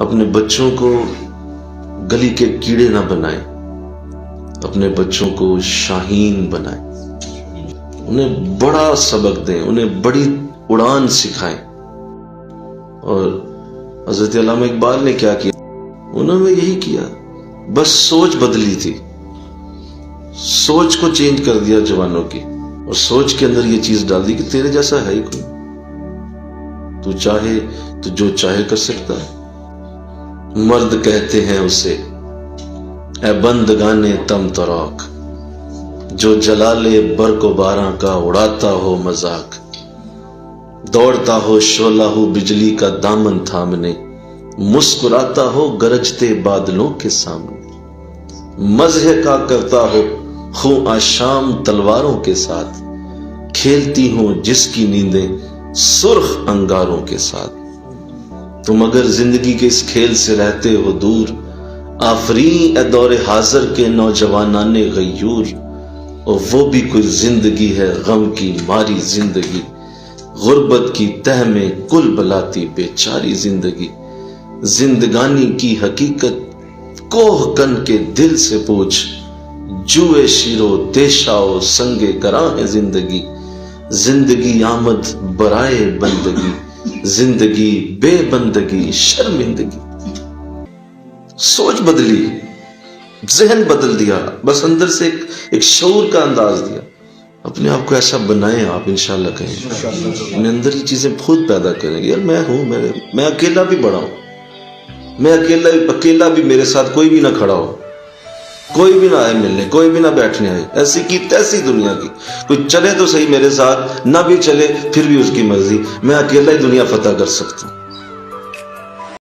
اپنے بچوں کو گلی کے کیڑے نہ بنائیں، اپنے بچوں کو شاہین بنائیں، انہیں بڑا سبق دیں، انہیں بڑی اڑان سکھائیں۔ اور حضرت علامہ اقبال نے کیا کیا؟ انہوں نے یہی کیا، بس سوچ بدلی تھی، سوچ کو چینج کر دیا جوانوں کی، اور سوچ کے اندر یہ چیز ڈال دی کہ تیرے جیسا ہے ہی کوئی، تو چاہے تو جو چاہے کر سکتا ہے۔ مرد کہتے ہیں اسے اے بندگانے تم تراک، جو جلالے برق و باراں کا اڑاتا ہو مذاق، دوڑتا ہو شعلہ ہو بجلی کا دامن تھامنے، مسکراتا ہو گرجتے بادلوں کے سامنے، مزح کا کرتا ہو خوں آشام تلواروں کے ساتھ، کھیلتی ہوں جس کی نیندیں سرخ انگاروں کے ساتھ۔ تم اگر زندگی کے اس کھیل سے رہتے ہو دور، آفرین اے دور حاضر کے نوجوانان غیور، اور وہ بھی کوئی زندگی ہے غم کی ماری زندگی، غربت کی تہ میں کل بلاتی بیچاری زندگی، زندگانی کی حقیقت کوہ کن کے دل سے پوچھ، جوئے شیرو دیشاؤ سنگے گراں ہے زندگی، زندگی آمد برائے بندگی، زندگی بے بندگی شرمندگی۔ سوچ بدلی، ذہن بدل دیا، بس اندر سے ایک شعور کا انداز دیا۔ اپنے آپ کو ایسا بنائیں، آپ انشاءاللہ کہیں اپنے اندر یہ چیزیں خود پیدا کریں گے۔ یار میں ہوں، میں اکیلا بھی بڑا ہوں، میں اکیلا بھی میرے ساتھ کوئی بھی نہ کھڑا ہو، کوئی بھی نہ آئے ملنے، کوئی بھی نہ بیٹھنے آئے، ایسی کی تیسی دنیا کی، کوئی چلے تو صحیح میرے ساتھ، نہ بھی چلے پھر بھی اس کی مرضی، میں اکیلا ہی دنیا فتح کر سکتا ہوں۔